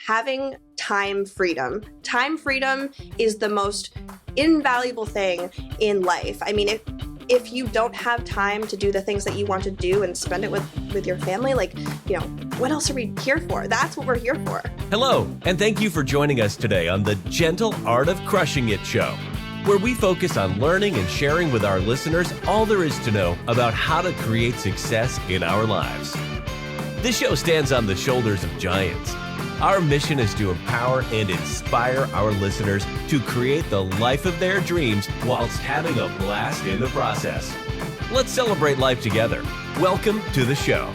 having time freedom. Time freedom is the most invaluable thing in life. I mean, if you don't have time to do the things that you want to do and spend it with your family, what else are we here for? That's what we're here for. Hello, and thank you for joining us today on the Gentle Art of Crushing It show, where we focus on learning and sharing with our listeners all there is to know about how to create success in our lives. This show stands on the shoulders of giants. Our mission is to empower and inspire our listeners to create the life of their dreams whilst having a blast in the process. Let's celebrate life together. Welcome to the show.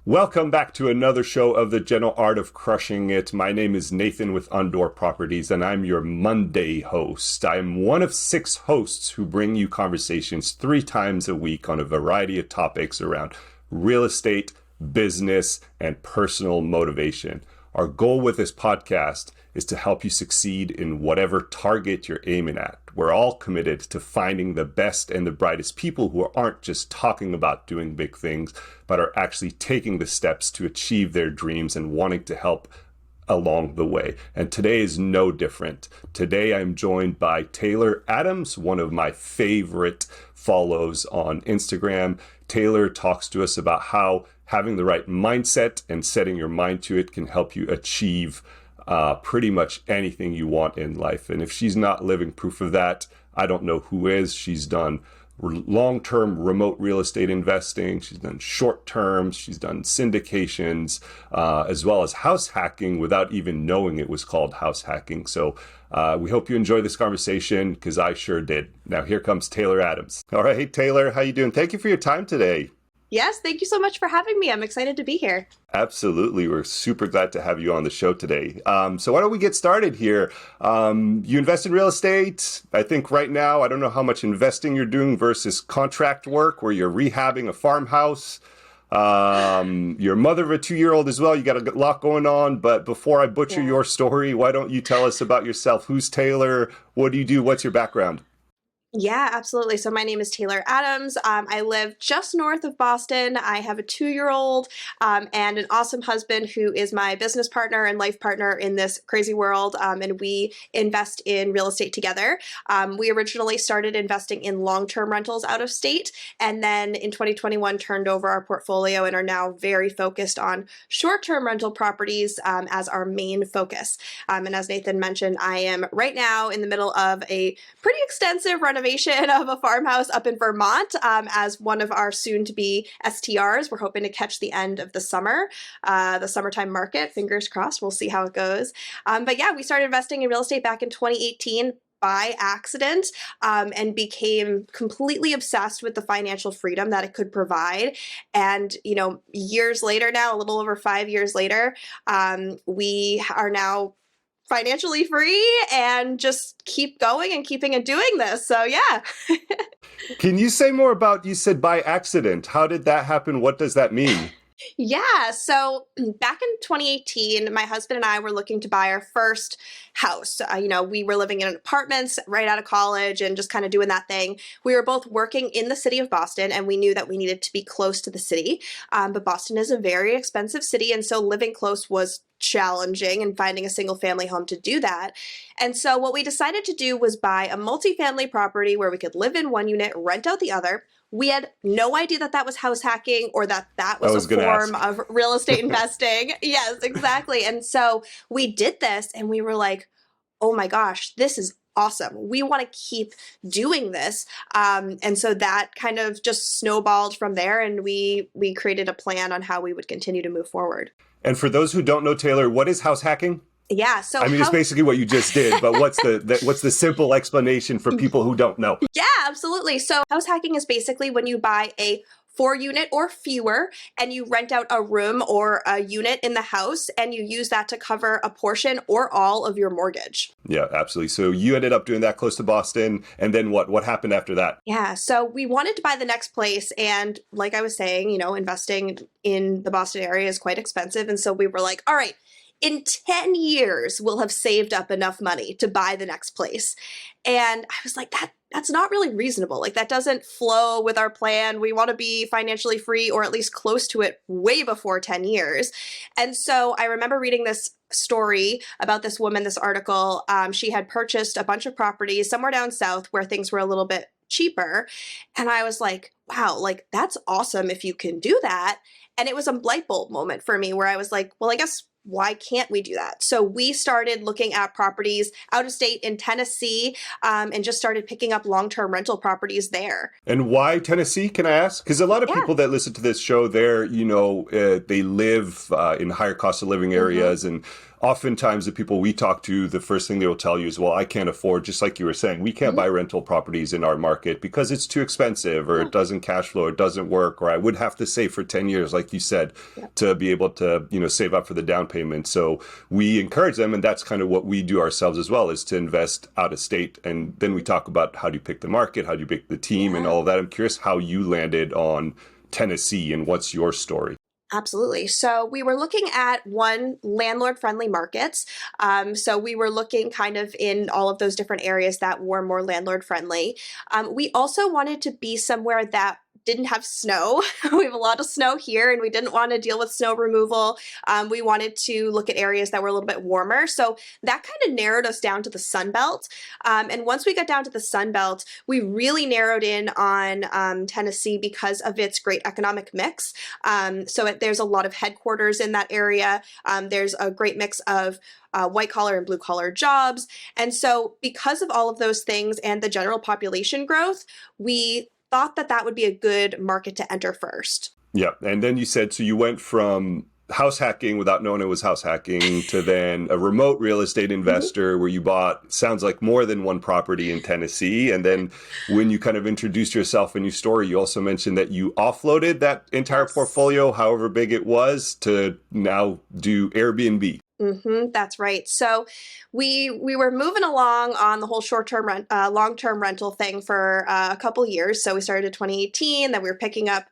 Welcome back to another show of the Gentle Art of Crushing It. My name is Nathan with Undor Properties, and I'm your Monday host. I'm one of 6 hosts who bring you conversations 3 times a week on a variety of topics around real estate, business, and personal motivation. Our goal with this podcast is to help you succeed in whatever target you're aiming at. We're all committed to finding the best and the brightest people who aren't just talking about doing big things, but are actually taking the steps to achieve their dreams and wanting to help along the way. And today is no different. Today I'm joined by Taylor Adams, one of my favorite follows on Instagram. Taylor talks to us about how having the right mindset and setting your mind to it can help you achieve pretty much anything you want in life. And if she's not living proof of that, I don't know who is. She's done long-term remote real estate investing. She's done short-term. She's done syndications, as well as house hacking without even knowing it was called house hacking. So we hope you enjoy this conversation, because I sure did. Now here comes Taylor Adams. All right, hey, Taylor, how you doing? Thank you for your time today. Yes, thank you so much for having me. I'm excited to be here. Absolutely. We're super glad to have you on the show today. So why don't we get started here? You invest in real estate. I think right now, I don't know how much investing you're doing versus contract work where you're rehabbing a farmhouse. You're a mother of a 2-year-old as well. You got a lot going on. But before I butcher your story, why don't you tell us about yourself? Who's Taylor? What do you do? What's your background? Yeah, absolutely. So my name is Taylor Adams. I live just north of Boston. I have a 2-year-old and an awesome husband who is my business partner and life partner in this crazy world. And we invest in real estate together. We originally started investing in long-term rentals out of state, and then in 2021 turned over our portfolio and are now very focused on short-term rental properties as our main focus. And as Nathan mentioned, I am right now in the middle of a pretty extensive renovation of a farmhouse up in Vermont as one of our soon-to-be STRs. We're hoping to catch the end of the summer, the summertime market. Fingers crossed. We'll see how it goes. But yeah, we started investing in real estate back in 2018 by accident and became completely obsessed with the financial freedom that it could provide. And, years later now, a little over 5 years later, we are now financially free and just keep going and keeping and doing this. So yeah. Can you say more about, you said by accident. How did that happen? What does that mean? Yeah. So back in 2018, my husband and I were looking to buy our first house. We were living in apartments right out of college and just kind of doing that thing. We were both working in the city of Boston, and we knew that we needed to be close to the city. But Boston is a very expensive city, and so living close was challenging and finding a single family home to do that. And so what we decided to do was buy a multifamily property where we could live in one unit, rent out the other. We had no idea that that was house hacking or that was a form of real estate investing. Yes, exactly. And so we did this and we were like, oh my gosh, this is awesome. We want to keep doing this. And so that kind of just snowballed from there, and we created a plan on how we would continue to move forward. And for those who don't know, Taylor, what is house hacking? Yeah, so it's basically what you just did, but what's the simple explanation for people who don't know? Yeah, absolutely. So house hacking is basically when you buy a 4-unit or fewer and you rent out a room or a unit in the house and you use that to cover a portion or all of your mortgage. Yeah, absolutely. So you ended up doing that close to Boston, and then what happened after that? Yeah, so we wanted to buy the next place, and like I was saying, investing in the Boston area is quite expensive, and so we were like, all right, in 10 years we'll have saved up enough money to buy the next place. And I was like, that's not really reasonable. Like, that doesn't flow with our plan. We want to be financially free, or at least close to it, way before 10 years. And so I remember reading this story about this woman, this article. She had purchased a bunch of properties somewhere down south where things were a little bit cheaper. And I was like, wow, like, that's awesome if you can do that. And it was a light bulb moment for me where I was like, well, I guess, why can't we do that? So we started looking at properties out of state in Tennessee, and just started picking up long-term rental properties there. And why Tennessee, can I ask? Because a lot of people that listen to this show, they live in higher cost of living areas. And oftentimes the people we talk to, the first thing they will tell you is, well, I can't afford, just like you were saying, we can't buy rental properties in our market because it's too expensive, or it doesn't cash flow, it doesn't work, or I would have to save for 10 years, like you said, to be able to, save up for the down payment. So we encourage them, and that's kind of what we do ourselves as well, is to invest out of state. And then we talk about how do you pick the market, how do you pick the team, and all of that. I'm curious how you landed on Tennessee and what's your story. Absolutely. So we were looking at landlord-friendly markets. So we were looking kind of in all of those different areas that were more landlord-friendly. We also wanted to be somewhere that didn't have snow. We have a lot of snow here, and we didn't want to deal with snow removal. We wanted to look at areas that were a little bit warmer. So that kind of narrowed us down to the Sun Belt. And once we got down to the Sun Belt, we really narrowed in on Tennessee because of its great economic mix. There's a lot of headquarters in that area. There's a great mix of white collar and blue collar jobs. And so because of all of those things and the general population growth, we thought that would be a good market to enter first. Yeah. And then you said, so you went from house hacking without knowing it was house hacking to then a remote real estate investor where you bought, sounds like, more than one property in Tennessee. And then when you kind of introduced yourself in your story, you also mentioned that you offloaded that entire portfolio, however big it was, to now do Airbnb. That's right. So we were moving along on the whole long-term rental thing for a couple years. So we started in 2018, then we were picking up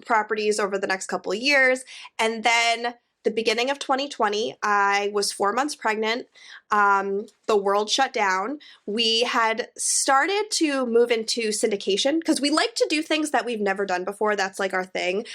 properties over the next couple of years. And then the beginning of 2020, I was 4 months pregnant. The world shut down. We had started to move into syndication because we like to do things that we've never done before. That's like our thing.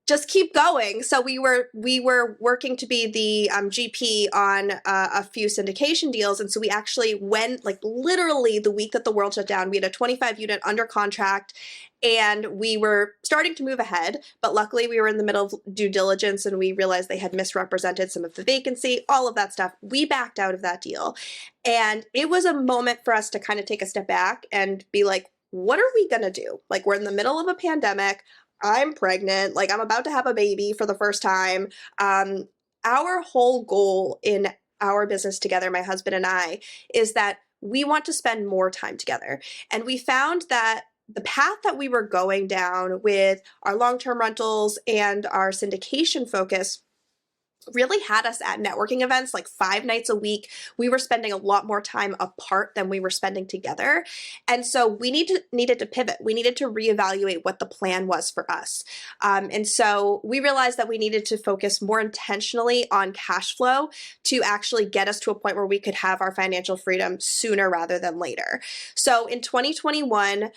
Just keep going. So we were working to be the GP on a few syndication deals. And so we actually went, like, literally the week that the world shut down, we had a 25 unit under contract, and we were starting to move ahead. But luckily we were in the middle of due diligence, and we realized they had misrepresented some of the vacancy, all of that stuff. We backed out of that deal. And it was a moment for us to kind of take a step back and be like, what are we going to do? Like, we're in the middle of a pandemic. I'm pregnant, like, I'm about to have a baby for the first time. Our whole goal in our business together, my husband and I, is that we want to spend more time together. And we found that the path that we were going down with our long-term rentals and our syndication focus really had us at networking events like 5 nights a week. We were spending a lot more time apart than we were spending together. And so we needed to pivot. We needed to reevaluate what the plan was for us. And so we realized that we needed to focus more intentionally on cash flow to actually get us to a point where we could have our financial freedom sooner rather than later. So in 2021,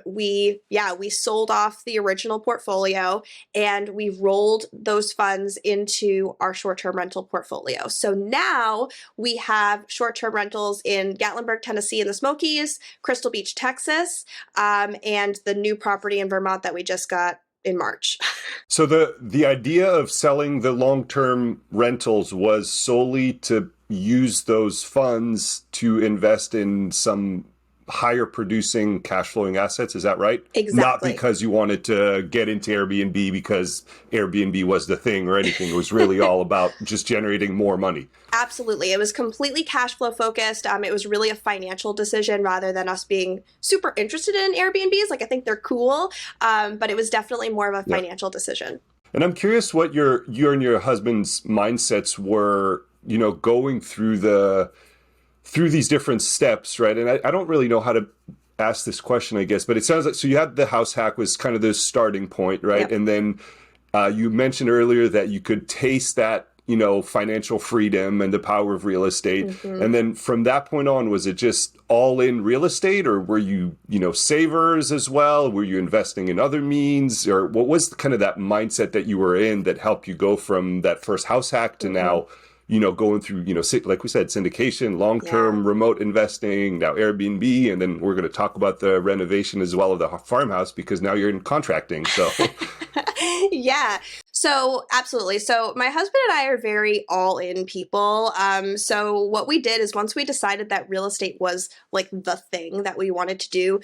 we sold off the original portfolio, and we rolled those funds into our short-term rental portfolio. So now we have short-term rentals in Gatlinburg, Tennessee in the Smokies, Crystal Beach, Texas, and the new property in Vermont that we just got in March. So the idea of selling the long-term rentals was solely to use those funds to invest in some higher producing cash flowing assets. Is that right? Exactly. Not because you wanted to get into Airbnb because Airbnb was the thing or anything. It was really all about just generating more money. Absolutely. It was completely cash flow focused. It was really a financial decision rather than us being super interested in Airbnbs. Like, I think they're cool, but it was definitely more of a financial decision. And I'm curious what your and your husband's mindsets were, going through these different steps, right? And I don't really know how to ask this question, I guess, but it sounds like, so you had the house hack was kind of the starting point, right? Yep. And then You mentioned earlier that you could taste that, financial freedom and the power of real estate. And then from that point on, was it just all in real estate, or were you, savers as well? Were you investing in other means, or what was kind of that mindset that you were in that helped you go from that first house hack to now, going through, like we said, syndication, long-term remote investing, now Airbnb, and then we're going to talk about the renovation as well of the farmhouse because now you're in contracting. So Yeah. So absolutely. So my husband and I are very all in people. So what we did is once we decided that real estate was like the thing that we wanted to do,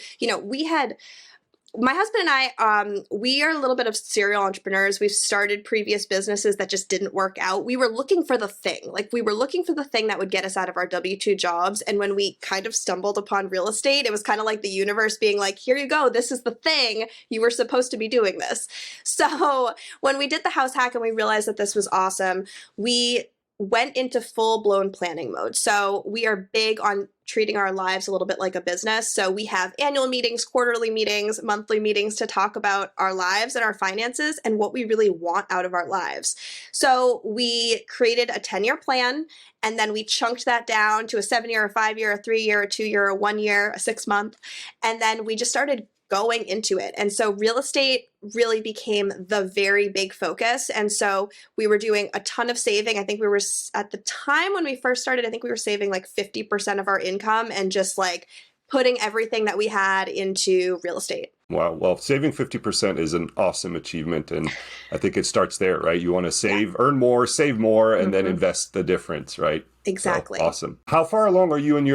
my husband and I, we are a little bit of serial entrepreneurs. We've started previous businesses that just didn't work out. We were looking for the thing. Like we were looking for the thing that would get us out of our W-2 jobs. And when we kind of stumbled upon real estate, it was kind of like the universe being like, here you go. This is the thing. You were supposed to be doing this. So when we did the house hack and we realized that this was awesome, we went into full-blown planning mode. So we are big on treating our lives a little bit like a business. So we have annual meetings, quarterly meetings, monthly meetings to talk about our lives and our finances and what we really want out of our lives. So we created a 10-year plan, and then we chunked that down to a 7-year, a 5-year, a 3-year, a 2-year, a 1-year, a 6-month. And then we just started going into it. And so real estate really became the very big focus. And so we were doing a ton of saving. I think we were, at the time when we first started, I think we were saving like 50% of our income and just like putting everything that we had into real estate. Wow. Well, saving 50% is an awesome achievement. And I think it starts there, right? You want to save, earn more, save more, and then invest the difference, right? Exactly. So, awesome. How far along are you in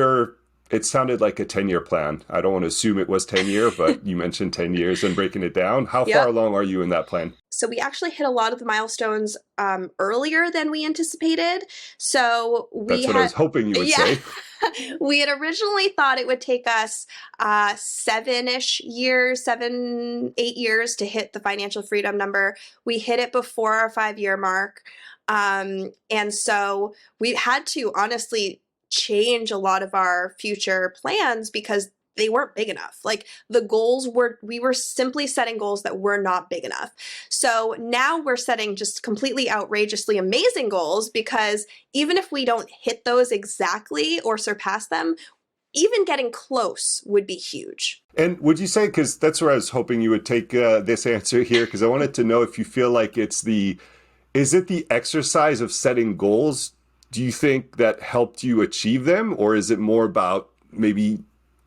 it sounded like a 10-year plan. I don't want to assume it was 10-year, but you mentioned 10 years and breaking it down. How far along are you in that plan? So we actually hit a lot of the milestones earlier than we anticipated. So That's what I was hoping you would say. We had originally thought it would take us 7-ish years, 7, 8 years to hit the financial freedom number. We hit it before our 5-year mark. And so we had to honestly change a lot of our future plans because they weren't big enough. Like we were simply setting goals that were not big enough. So now we're setting just completely outrageously amazing goals because even if we don't hit those exactly or surpass them, even getting close would be huge. And would you say, because that's where I was hoping you would take this answer here, because I wanted to know if you feel like is it the exercise of setting goals, do you think, that helped you achieve them? Or is it more about maybe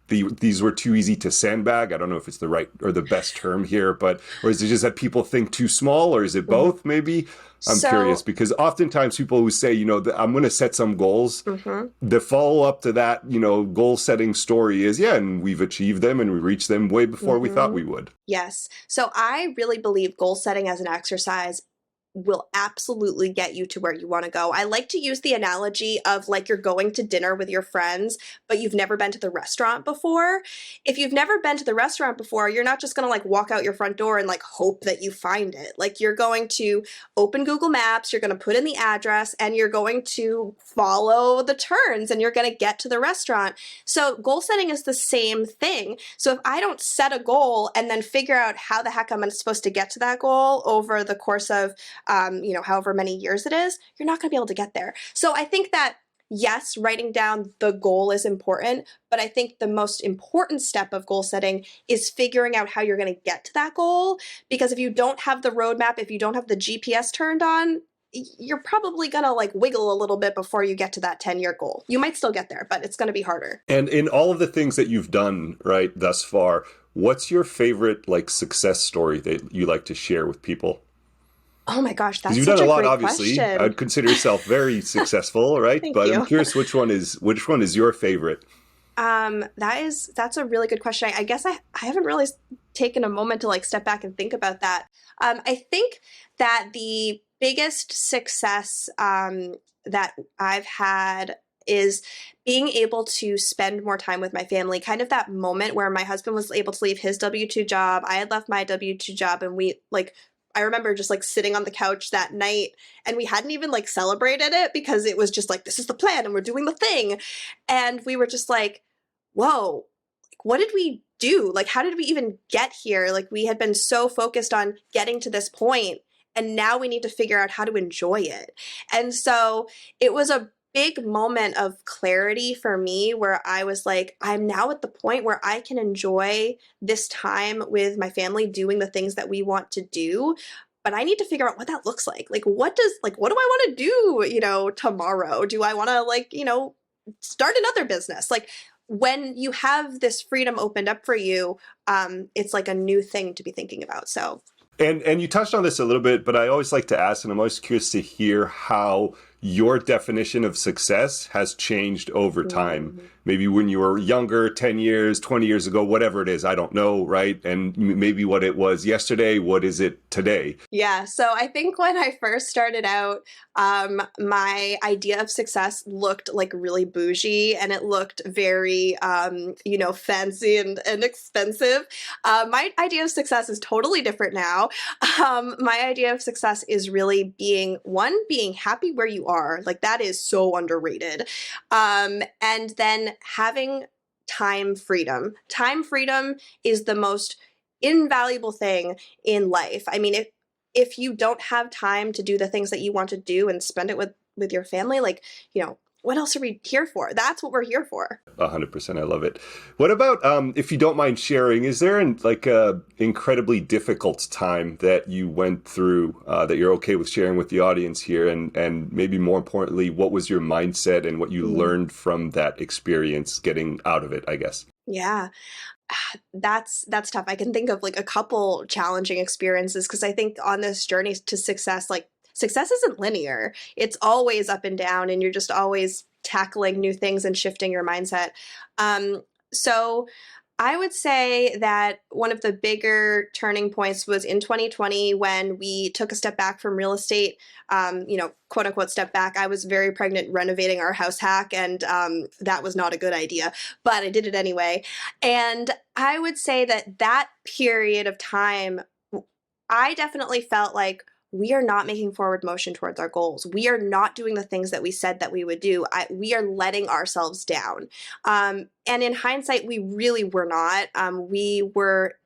these were too easy to sandbag? I don't know if it's the right or the best term here, or is it just that people think too small, or is it both maybe? I'm curious, because oftentimes people who say, I'm going to set some goals, the follow up to that, goal setting story is, and we've achieved them and we reached them way before we thought we would. Yes. So I really believe goal setting as an exercise will absolutely get you to where you want to go. I like to use the analogy of like you're going to dinner with your friends, but you've never been to the restaurant before. If you've never been to the restaurant before, you're not just going to like walk out your front door and like hope that you find it. Like you're going to open Google Maps, you're going to put in the address, and you're going to follow the turns and you're going to get to the restaurant. So goal setting is the same thing. So if I don't set a goal and then figure out how the heck I'm supposed to get to that goal over the course of however many years it is, you're not going to be able to get there. So I think that, yes, writing down the goal is important, but I think the most important step of goal setting is figuring out how you're going to get to that goal. Because if you don't have the roadmap, if you don't have the GPS turned on, you're probably going to like wiggle a little bit before you get to that 10-year goal. You might still get there, but it's going to be harder. And in all of the things that you've done, right, thus far, what's your favorite like success story that you like to share with people? Oh my gosh, that's you've such done a lot, great obviously. question. I'd consider yourself very successful, right? Thank but you. I'm curious which one is your favorite? That's a really good question. I guess I haven't really taken a moment to like step back and think about that. I think that the biggest success that I've had is being able to spend more time with my family. Kind of that moment where my husband was able to leave his W-2 job. I had left my W-2 job, and I remember just like sitting on the couch that night, and we hadn't even like celebrated it because it was just like, this is the plan and we're doing the thing. And we were just like, whoa, like, what did we do? Like, how did we even get here? Like, we had been so focused on getting to this point, And now we need to figure out how to enjoy it. And so it was a big moment of clarity for me where I was like, I'm now at the point where I can enjoy this time with my family doing the things that we want to do. But I need to figure out what that looks like. Like, what do I want to do, tomorrow? Do I want to, start another business? Like, when you have this freedom opened up for you, it's like a new thing to be thinking about. So. And you touched on this a little bit, but I always like to ask, and I'm always curious to hear how your definition of success has changed over time. Mm-hmm. Maybe when you were younger, 10 years, 20 years ago, whatever it is, I don't know, right? And maybe what it was yesterday, what is it today? Yeah, so I think when I first started out, my idea of success looked like really bougie, and it looked very, fancy and expensive. My idea of success is totally different now. My idea of success is really being happy where you are. Like, that is so underrated. And then having time freedom. Time freedom is the most invaluable thing in life. I mean, if you don't have time to do the things that you want to do and spend it with your family, like, what else are we here for? That's what we're here for. 100%. I love it. What about, if you don't mind sharing, is there a incredibly difficult time that you went through that you're okay with sharing with the audience here? And maybe more importantly, what was your mindset and what you learned from that experience getting out of it, I guess? Yeah. That's tough. I can think of like a couple challenging experiences because I think on this journey to success, like, success isn't linear. It's always up and down, and you're just always tackling new things and shifting your mindset. So I would say that one of the bigger turning points was in 2020 when we took a step back from real estate, quote unquote step back. I was very pregnant renovating our house hack, and that was not a good idea, but I did it anyway. And I would say that period of time, I definitely felt like we are not making forward motion towards our goals. We are not doing the things that we said that we would do. We are letting ourselves down. And in hindsight, we really were not. We were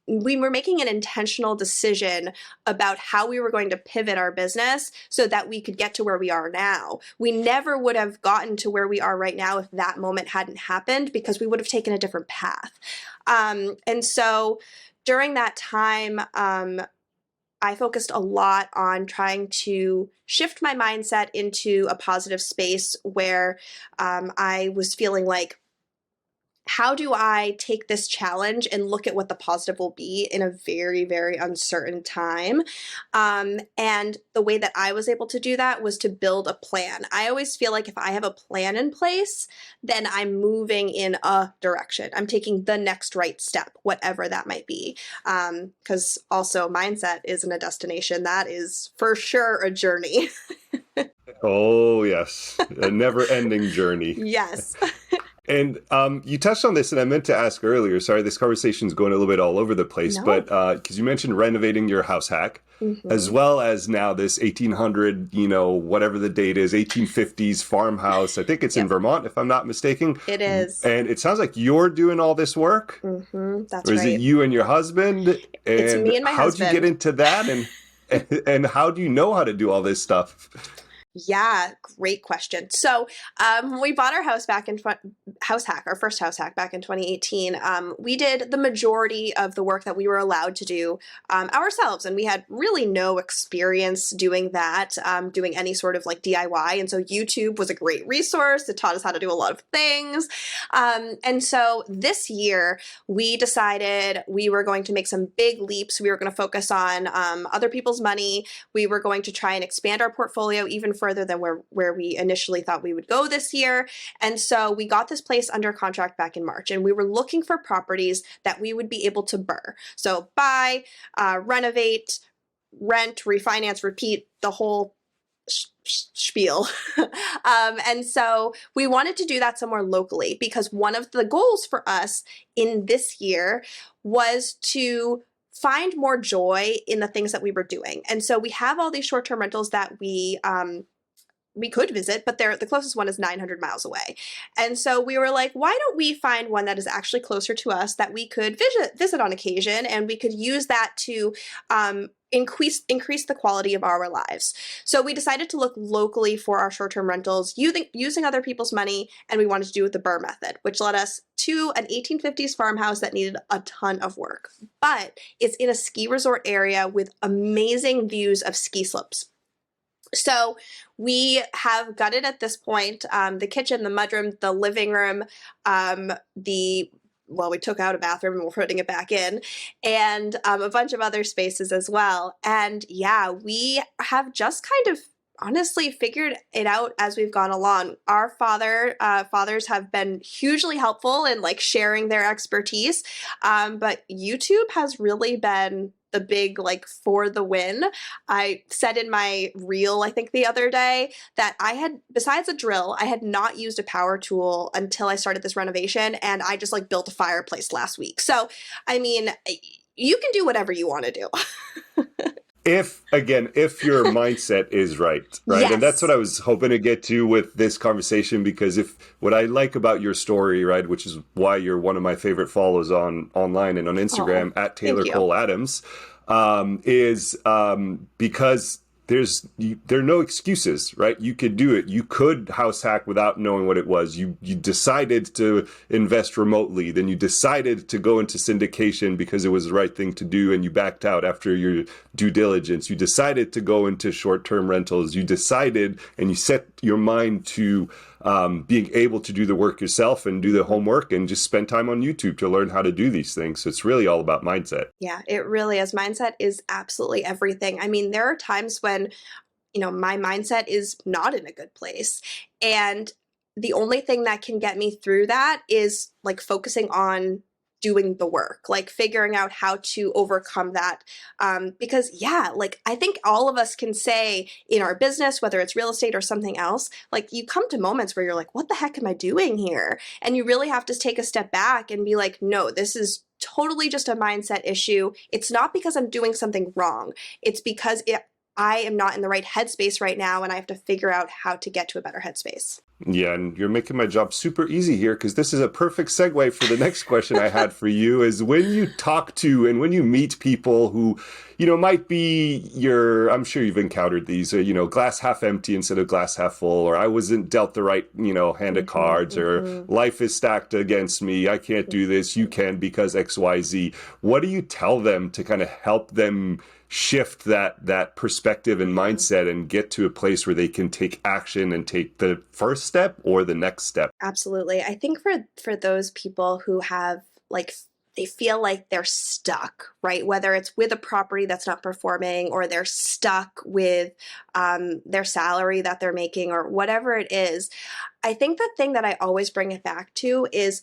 making an intentional decision about how we were going to pivot our business so that we could get to where we are now. We never would have gotten to where we are right now if that moment hadn't happened, because we would have taken a different path. And so during that time, I focused a lot on trying to shift my mindset into a positive space where I was feeling like, how do I take this challenge and look at what the positive will be in a very, very uncertain time? And the way that I was able to do that was to build a plan. I always feel like if I have a plan in place, then I'm moving in a direction. I'm taking the next right step, whatever that might be. Because also mindset isn't a destination. That is for sure a journey. Oh, yes. A never-ending journey. Yes. And you touched on this, and I meant to ask earlier. Sorry, this conversation's going a little bit all over the place, but because you mentioned renovating your house hack, as well as now this 1800, whatever the date is, 1850s farmhouse. I think it's in Vermont, if I'm not mistaken. It is. And it sounds like you're doing all this work. That's right. Or is it you and your husband? And it's me and my husband. How'd you get into that? And how do you know how to do all this stuff? Yeah, great question. So we bought our house back in Househack, our first Househack back in 2018. We did the majority of the work that we were allowed to do ourselves, and we had really no experience doing that, doing any sort of like DIY. And so YouTube was a great resource. It taught us how to do a lot of things. And so this year we decided we were going to make some big leaps. We were going to focus on other people's money. We were going to try and expand our portfolio even further than where we initially thought we would go this year. And so we got this place under contract back in March, and we were looking for properties that we would be able to BRRRR. So buy, renovate, rent, refinance, repeat, the whole spiel. And so we wanted to do that somewhere locally, because one of the goals for us in this year was to find more joy in the things that we were doing. And so we have all these short-term rentals that we we could visit, but the closest one is 900 miles away. And so we were like, why don't we find one that is actually closer to us that we could visit on occasion, and we could use that to increase the quality of our lives. So we decided to look locally for our short-term rentals using other people's money, and we wanted to do it the BRRRR method, which led us to an 1850s farmhouse that needed a ton of work. But it's in a ski resort area with amazing views of ski slopes. So we have gutted at this point the kitchen, the mudroom, the living room, we took out a bathroom and we're putting it back in, and a bunch of other spaces as well. And yeah, we have just kind of honestly figured it out as we've gone along. Our fathers have been hugely helpful in like sharing their expertise, but YouTube has really been the big like for the win. I said in my reel, I think the other day, that I had, besides a drill, I had not used a power tool until I started this renovation, and I just like built a fireplace last week. So, I mean, you can do whatever you want to do. If your mindset is right? Yes. And that's what I was hoping to get to with this conversation, because what I like about your story, right, which is why you're one of my favorite follows online and on Instagram at Taylor Cole Adams, is because there are no excuses, right? You could do it. You could house hack without knowing what it was. You decided to invest remotely. Then you decided to go into syndication because it was the right thing to do, and you backed out after your due diligence. You decided to go into short-term rentals. You decided and you set your mind to being able to do the work yourself and do the homework and just spend time on YouTube to learn how to do these things. So it's really all about mindset. Yeah, it really is. Mindset is absolutely everything. I mean, there are times when, my mindset is not in a good place. And the only thing that can get me through that is like focusing on doing the work, like figuring out how to overcome that. Because yeah, like I think all of us can say in our business, whether it's real estate or something else, like you come to moments where you're like, what the heck am I doing here? And you really have to take a step back and be like, no, this is totally just a mindset issue. It's not because I'm doing something wrong. It's because I am not in the right headspace right now, and I have to figure out how to get to a better headspace. Yeah, and you're making my job super easy here, because this is a perfect segue for the next question I had for you, is when you talk to and when you meet people who, might be I'm sure you've encountered these, glass half empty instead of glass half full, or I wasn't dealt the right, hand of cards, or life is stacked against me. I can't do this. You can because X, Y, Z. What do you tell them to kind of help them shift that perspective and mindset and get to a place where they can take action and take the first step or the next step? Absolutely. I think for those people who have they feel like they're stuck, right? Whether it's with a property that's not performing, or they're stuck with their salary that they're making, or whatever it is. I think the thing that I always bring it back to is,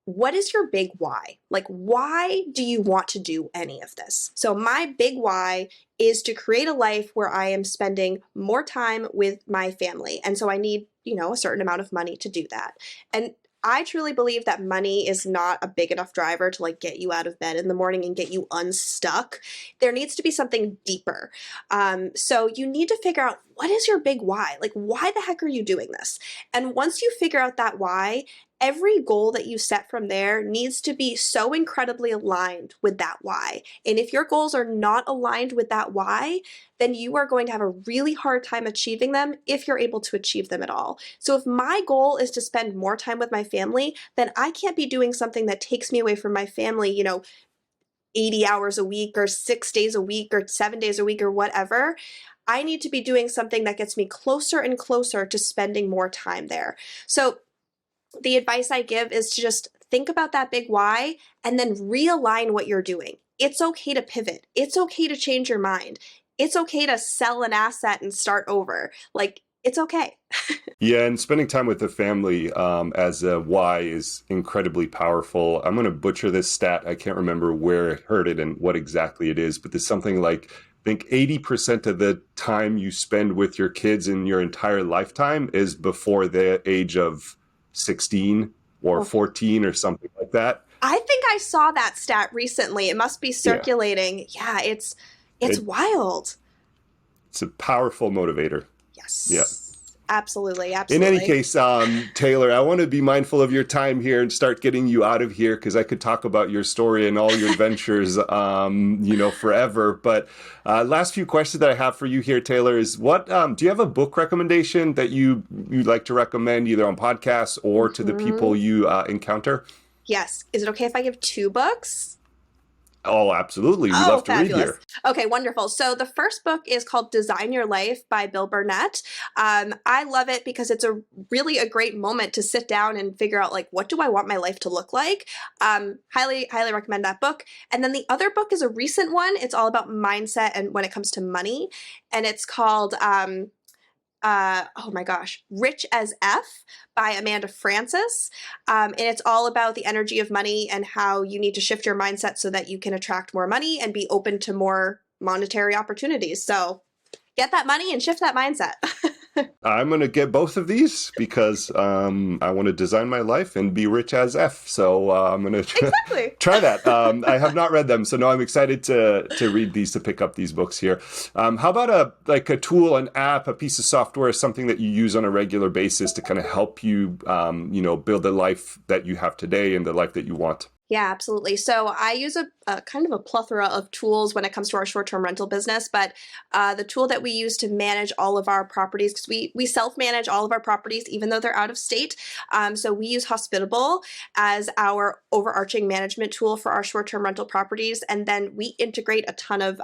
what is your big why? Like, why do you want to do any of this? So my big why is to create a life where I am spending more time with my family. And so I need, a certain amount of money to do that. And I truly believe that money is not a big enough driver to get you out of bed in the morning and get you unstuck. There needs to be something deeper. So you need to figure out, what is your big why? Like, why the heck are you doing this? And once you figure out that why, every goal that you set from there needs to be so incredibly aligned with that why. And if your goals are not aligned with that why, then you are going to have a really hard time achieving them, if you're able to achieve them at all. So if my goal is to spend more time with my family, then I can't be doing something that takes me away from my family, 80 hours a week, or 6 days a week, or 7 days a week, or whatever. I need to be doing something that gets me closer and closer to spending more time there. So the advice I give is to just think about that big why, and then realign what you're doing. It's okay to pivot. It's okay to change your mind. It's okay to sell an asset and start over. It's okay. Yeah, and spending time with the family as a why is incredibly powerful. I'm going to butcher this stat. I can't remember where I heard it and what exactly it is, but there's something like, I think 80% of the time you spend with your kids in your entire lifetime is before the age of 16 or 14 or something like that. I think I saw that stat recently. It must be circulating. Yeah, it's wild. It's a powerful motivator. Yeah. Yes. Yeah. Absolutely. In Absolutely. any case, Taylor, I want to be mindful of your time here and start getting you out of here because I could talk about your story and all your adventures, forever. But last few questions that I have for you here, Taylor, is what do you have a book recommendation that you'd like to recommend either on podcasts or to the people you encounter? Yes. Is it okay if I give 2 books? Oh, absolutely. We love to read fabulous. here. Okay, wonderful. So the first book is called Design Your Life by Bill Burnett. I love it because it's really a great moment to sit down and figure out, like, what do I want my life to look like? Highly, highly recommend that book. And then the other book is a recent one. It's all about mindset and when it comes to money. And it's called Rich as F by Amanda Francis. And it's all about the energy of money and how you need to shift your mindset so that you can attract more money and be open to more monetary opportunities. So get that money and shift that mindset. I'm going to get both of these because I want to design my life and be rich as F. So I'm going to try that. I have not read them. So no, I'm excited to read these, to pick up these books here. How about a tool, an app, a piece of software, something that you use on a regular basis to kind of help you, build the life that you have today and the life that you want? Yeah, absolutely. So I use a kind of a plethora of tools when it comes to our short-term rental business, but the tool that we use to manage all of our properties, because we self-manage all of our properties, even though they're out of state. So we use Hospitable as our overarching management tool for our short-term rental properties, and then we integrate a ton of.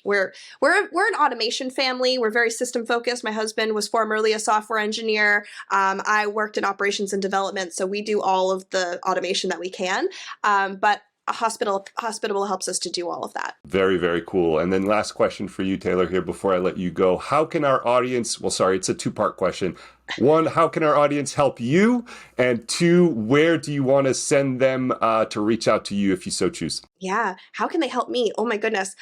We're an automation family. We're very system focused. My husband was formerly a software engineer. I worked in operations and development, so we do all of the automation that we can. But a Hospitable helps us to do all of that. Very, very cool. And then last question for you, Taylor, here before I let you go. How can our audience, it's a 2-part question. 1, how can our audience help you? And 2, where do you want to send them to reach out to you if you so choose? Yeah. How can they help me? Oh my goodness.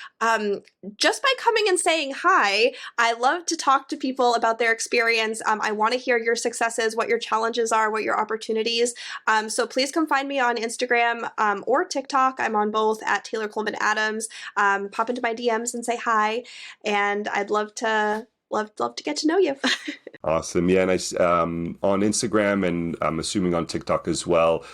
Just by coming and saying hi. I love to talk to people about their experience. I want to hear your successes, what your challenges are, what your opportunities. So please come find me on Instagram or TikTok. I'm on both at Taylor Coleman Adams. Pop into my DMs and say hi. And I'd love to get to know you. Awesome. Yeah. And on Instagram and I'm assuming on TikTok as well,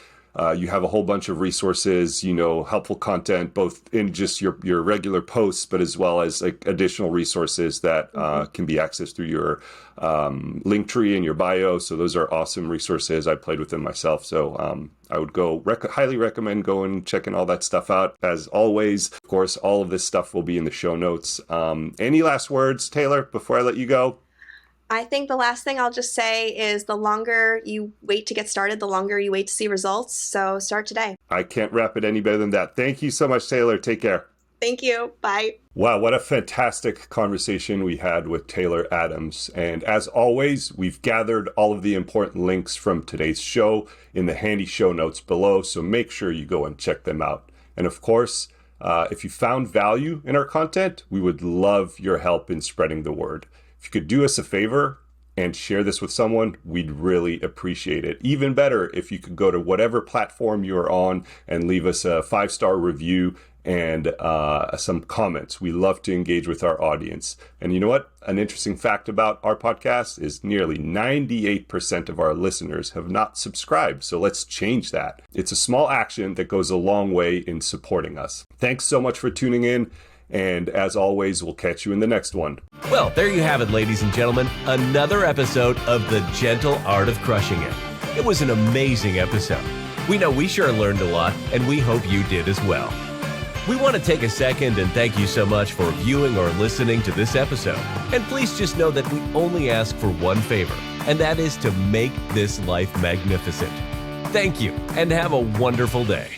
you have a whole bunch of resources, helpful content, both in just your regular posts, but as well as additional resources that can be accessed through your link tree in your bio. So those are awesome resources. I played with them myself. So I would highly recommend going and checking all that stuff out. As always, of course, all of this stuff will be in the show notes. Any last words, Taylor, before I let you go? I think the last thing I'll just say is the longer you wait to get started, the longer you wait to see results. So start today. I can't wrap it any better than that. Thank you so much, Taylor. Take care. Thank you. Bye. Wow, what a fantastic conversation we had with Taylor Adams. And as always, we've gathered all of the important links from today's show in the handy show notes below. So make sure you go and check them out. And of course, if you found value in our content, we would love your help in spreading the word. If you could do us a favor and share this with someone, we'd really appreciate it. Even better, if you could go to whatever platform you're on and leave us a 5-star review and some comments. We love to engage with our audience. And you know what? An interesting fact about our podcast is nearly 98% of our listeners have not subscribed. So let's change that. It's a small action that goes a long way in supporting us. Thanks so much for tuning in. And as always, we'll catch you in the next one. Well, there you have it, ladies and gentlemen. Another episode of The Gentle Art of Crushing It. It was an amazing episode. We know we sure learned a lot, and we hope you did as well. We want to take a second and thank you so much for viewing or listening to this episode. And please just know that we only ask for one favor, and that is to make this life magnificent. Thank you, and have a wonderful day.